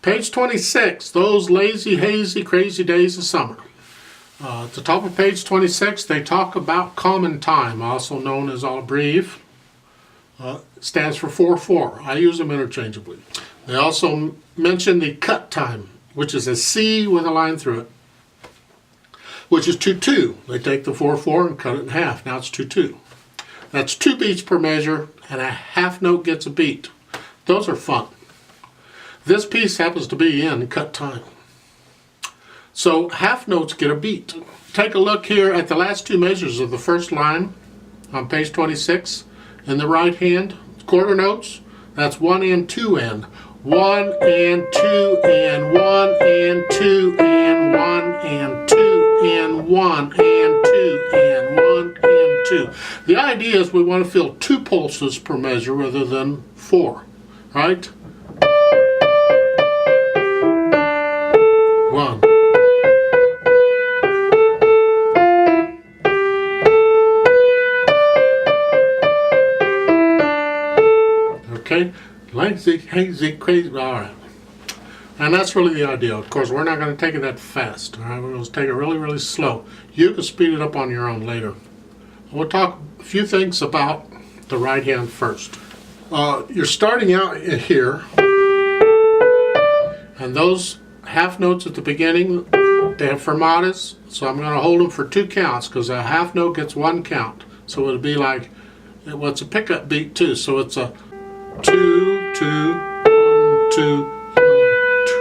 Page 26, those lazy, hazy, crazy days of summer. At the top of page 26, they talk about common time, also known as abreve. Stands for 4/4. I use them interchangeably. They also mention the cut time, which is a C with a line through it, which is 2/2. They take the 4/4 and cut it in half. Now it's 2/2. That's 2 beats per measure, and a half note gets a beat. Those are fun. This piece happens to be in cut time. So half notes get a beat. Take a look here at the last 2 measures of the first line on page 26. In the right hand, quarter notes, that's 1 and 2 and. 1 and 2 and 1 and 2 and 1 and 2 and 1 and 2 and 1 and 2. The idea is we want to feel 2 pulses per measure rather than 4, right? 1. Okay, lazy, hazy, crazy, all right. And that's really the idea. Of course, we're not going to take it that fast, all right? We're going to take it really, really slow. You can speed it up on your own later. We'll talk a few things about the right hand first. You're starting out here, and those half notes at the beginning, they have fermatas, so I'm going to hold them for 2 counts because a half note gets 1 count. So it'll be like, well, it's a pickup beat too, so it's a 2, 2, 1, 2, 1, 2.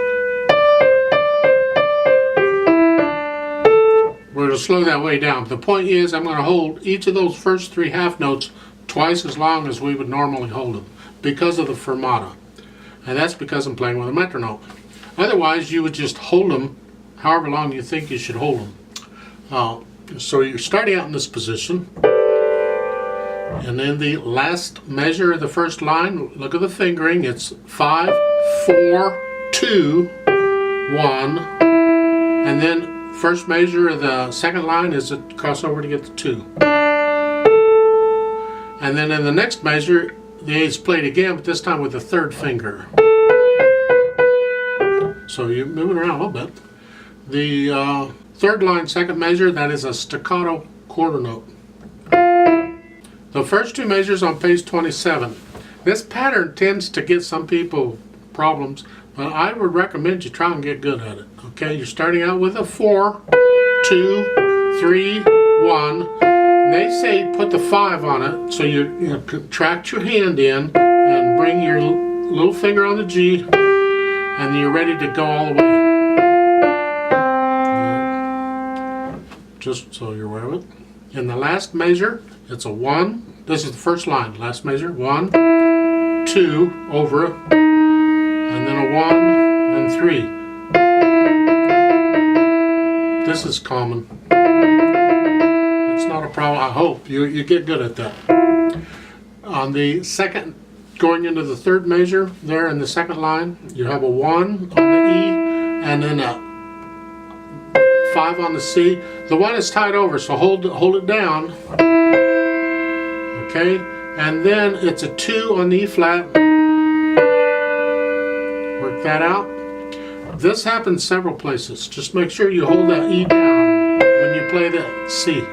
We're going to slow that way down. The point is I'm going to hold each of those first 3 half notes twice as long as we would normally hold them because of the fermata. And that's because I'm playing with a metronome. Otherwise you would just hold them however long you think you should hold them. So you're starting out in this position. And then the last measure of the first line, look at the fingering, it's 5, 4, 2, 1, and then first measure of the second line is a crossover to get the 2. And then in the next measure, the A is played again, but this time with the 3rd finger. So you're moving around a little bit. The 3rd line, second measure, that is a staccato quarter note. The first 2 measures on page 27. This pattern tends to get some people problems, but I would recommend you try and get good at it. Okay, you're starting out with a 4, 2, 3, 1. And they say put the 5 on it, so you contract your hand in and bring your little finger on the G, and you're ready to go all the way. Just so you're aware of it. In the last measure, it's a 1. This is the first line. Last measure, 1, 2, over it, and then a 1 and 3. This is common. It's not a problem. I hope you get good at that. On the second, going into the 3rd measure, there in the second line, you have a 1 on the E, and then a 5 on the C. The 1 is tied over, so hold it down. Okay, and then it's a 2 on the E flat. Work that out. This happens several places. Just make sure you hold that E down when you play the C.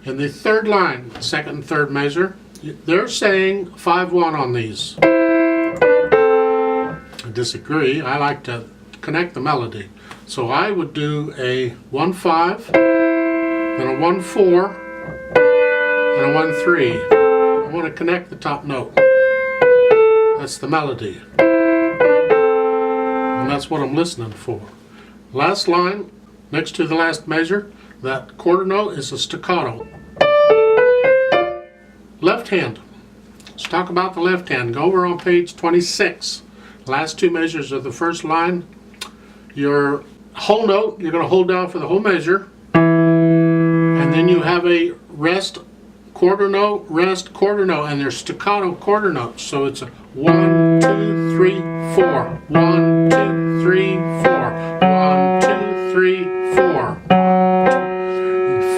In the 3rd line, 2nd and 3rd measure, they're saying 5/1 on these. I disagree. I like to connect the melody. So I would do a 1/5, then a 1/4, and a 1/3. I want to connect the top note. That's the melody. And that's what I'm listening for. Last line, next to the last measure, that quarter note is a staccato. Left hand. Let's talk about the left hand. Go over on page 26. Last 2 measures of the first line. Your whole note, you're going to hold down for the whole measure. And then you have a rest, quarter note, rest, quarter note, and they're staccato quarter notes. So it's a 1, 2, 3, 4. 1, 2, 3, 4. 1, 2, 3, 4.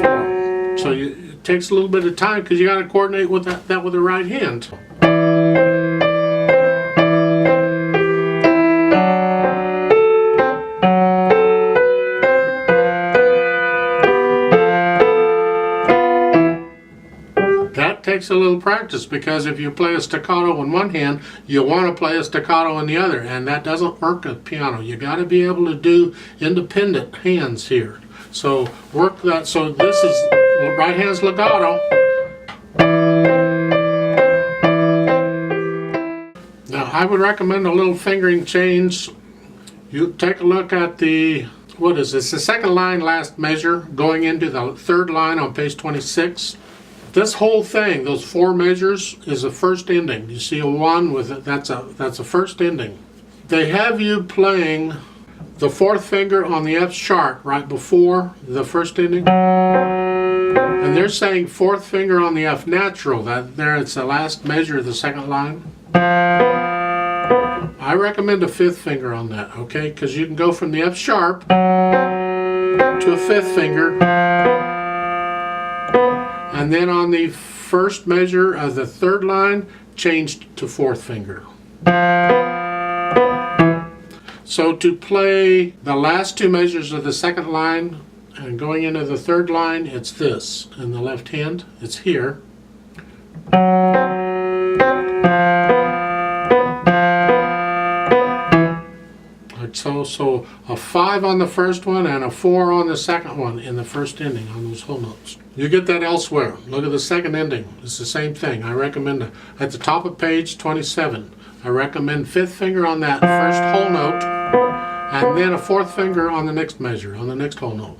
4. So it takes a little bit of time because you got to coordinate with that with the right hand. takes a little practice, because if you play a staccato in one hand, you want to play a staccato in the other, and that doesn't work at piano. You got to be able to do independent hands here. So work that. So this is right hand's legato. Now I would recommend a little fingering change. You take a look at the, what is this? The second line, last measure, going into the third line on page 26. This whole thing, those 4 measures, is a first ending. You see a 1 with it, that's a first ending. They have you playing the 4th finger on the F sharp right before the first ending. And they're saying 4th finger on the F natural. That there, it's the last measure of the second line. I recommend a 5th finger on that, okay? Because you can go from the F sharp to a 5th finger. And then on the first measure of the third line, changed to 4th finger. So to play the last 2 measures of the second line and going into the third line, it's this. In the left hand, it's here. So a 5 on the first one and a 4 on the second one in the first ending on those whole notes. You get that elsewhere. Look at the second ending. It's the same thing. I recommend at the top of page 27. I recommend 5th finger on that first whole note, and then a 4th finger on the next measure, on the next whole note.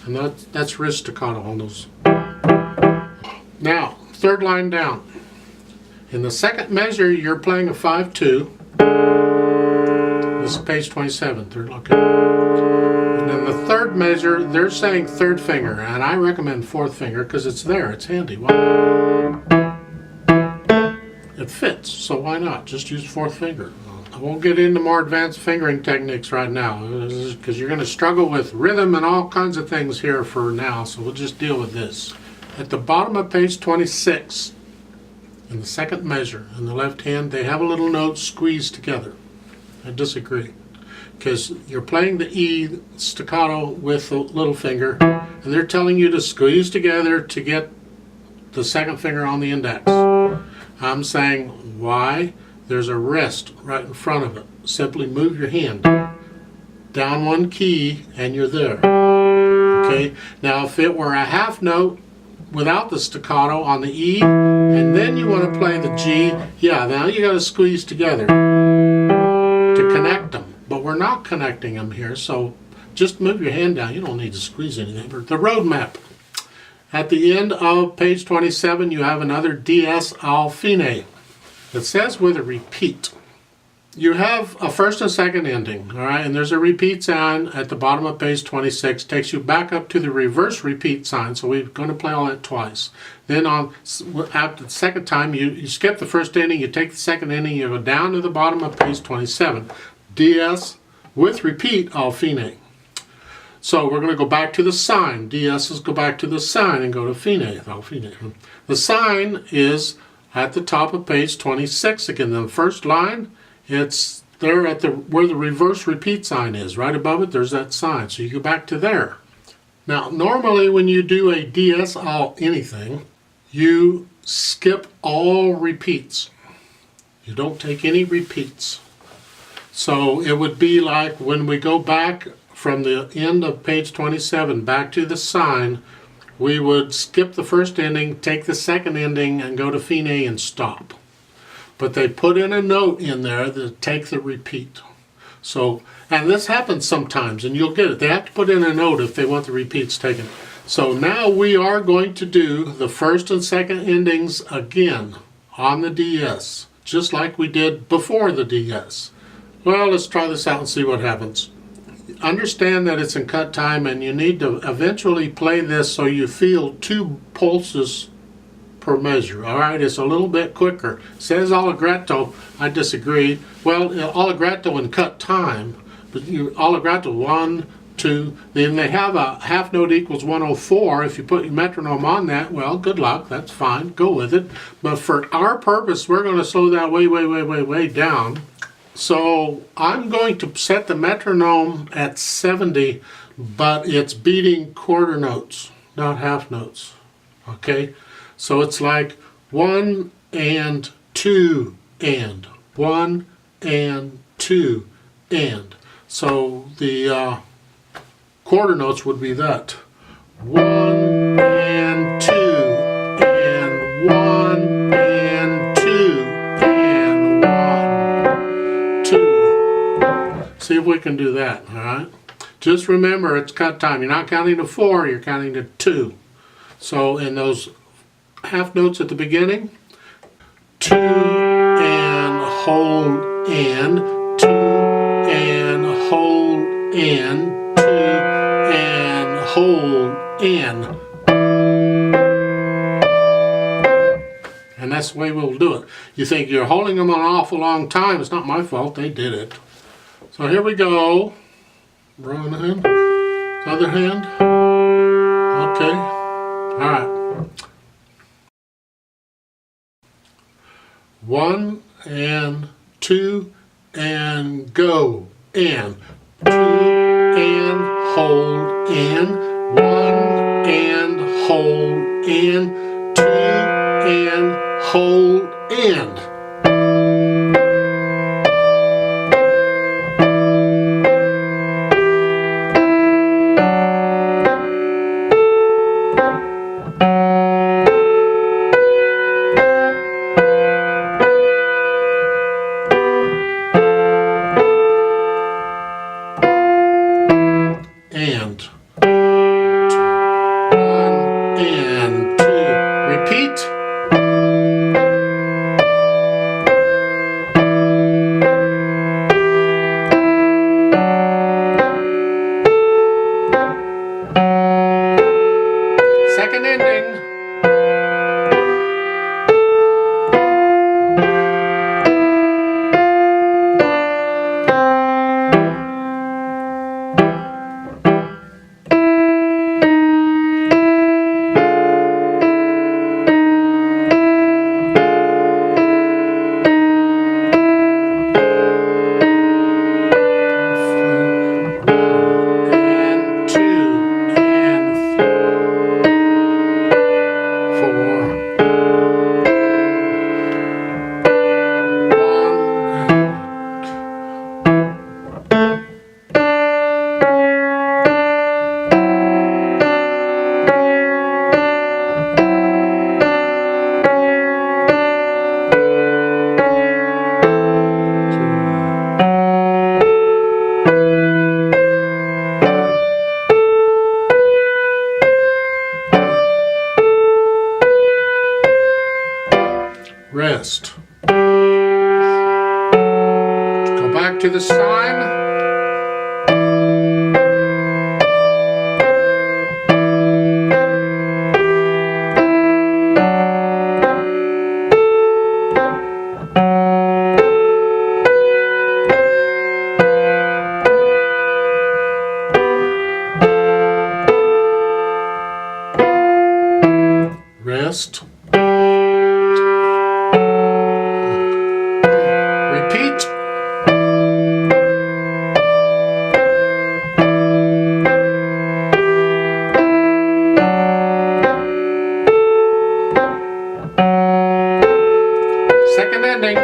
And that's wrist staccato on those. Now, third line down. In the second measure, you're playing a 5-2. This is page 27. Third, okay. And then the third measure, they're saying 3rd finger, and I recommend 4th finger because it's there. It's handy. It fits, so why not? Just use 4th finger. I won't get into more advanced fingering techniques right now because you're going to struggle with rhythm and all kinds of things here for now, so we'll just deal with this. At the bottom of page 26, in the second measure, in the left hand, they have a little note squeezed together. I disagree, because you're playing the E staccato with the little finger, and they're telling you to squeeze together to get the second finger on the index. I'm saying, why? There's a rest right in front of it. Simply move your hand down 1 key, and you're there. Okay? Now, if it were a half note without the staccato on the E, and then you want to play the G, yeah, now you got to squeeze together to connect them. But we're not connecting them here, so just move your hand down. You don't need to squeeze anything. The road map. At the end of page 27, you have another DS al fine. It says with a repeat. You have a first and second ending, all right, and there's a repeat sign at the bottom of page 26. Takes you back up to the reverse repeat sign, so we're going to play all that twice. Then after the second time, you skip the first ending, you take the second ending, you go down to the bottom of page 27. DS with repeat al fine. So we're going to go back to the sign. DS's go back to the sign and go to fine, al fine. The sign is at the top of page 26 again. The first line, it's there at where the reverse repeat sign is. Right above it, there's that sign. So you go back to there. Now, normally when you do a DS al anything, you skip all repeats. You don't take any repeats. So it would be like when we go back from the end of page 27 back to the sign, we would skip the first ending, take the second ending, and go to fine and stop. But they put in a note in there to take the repeat. So, and this happens sometimes, and you'll get it. They have to put in a note if they want the repeats taken. So now we are going to do the first and second endings again on the DS, just like we did before the DS. Well, let's try this out and see what happens. Understand that it's in cut time, and you need to eventually play this so you feel 2 pulses per measure. All right, it's a little bit quicker. It says allegretto. I disagree. Well, allegretto in cut time, but allegretto 1, 2. Then they have a half note equals 104. If you put your metronome on that, well, good luck. That's fine. Go with it. But for our purpose, we're going to slow that way down. So I'm going to set the metronome at 70 but it's beating quarter notes, not half notes. Okay, so it's like 1 and 2 and 1 and 2 and. So the quarter notes would be that 1 and 2 and 1 and 2 and 1 2. See if we can do that. All right. Just remember, it's cut time. You're not counting to 4. You're counting to 2. So in those half notes at the beginning, 2 and hold and 2 and hold and 2 and hold and. And that's the way we'll do it. You think you're holding them an awful long time. It's not my fault. They did it. So here we go. Wrong hand. Other hand. Okay. All right. 1 and 2 and go and 2 and hold and 1 and hold and 2 and hold and. And 1 and 2. Repeat. Second ending. Rest. Go back to the sign. Rest. Repeat. Second ending.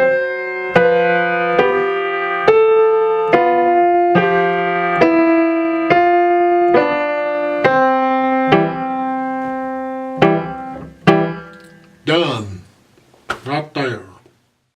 Done.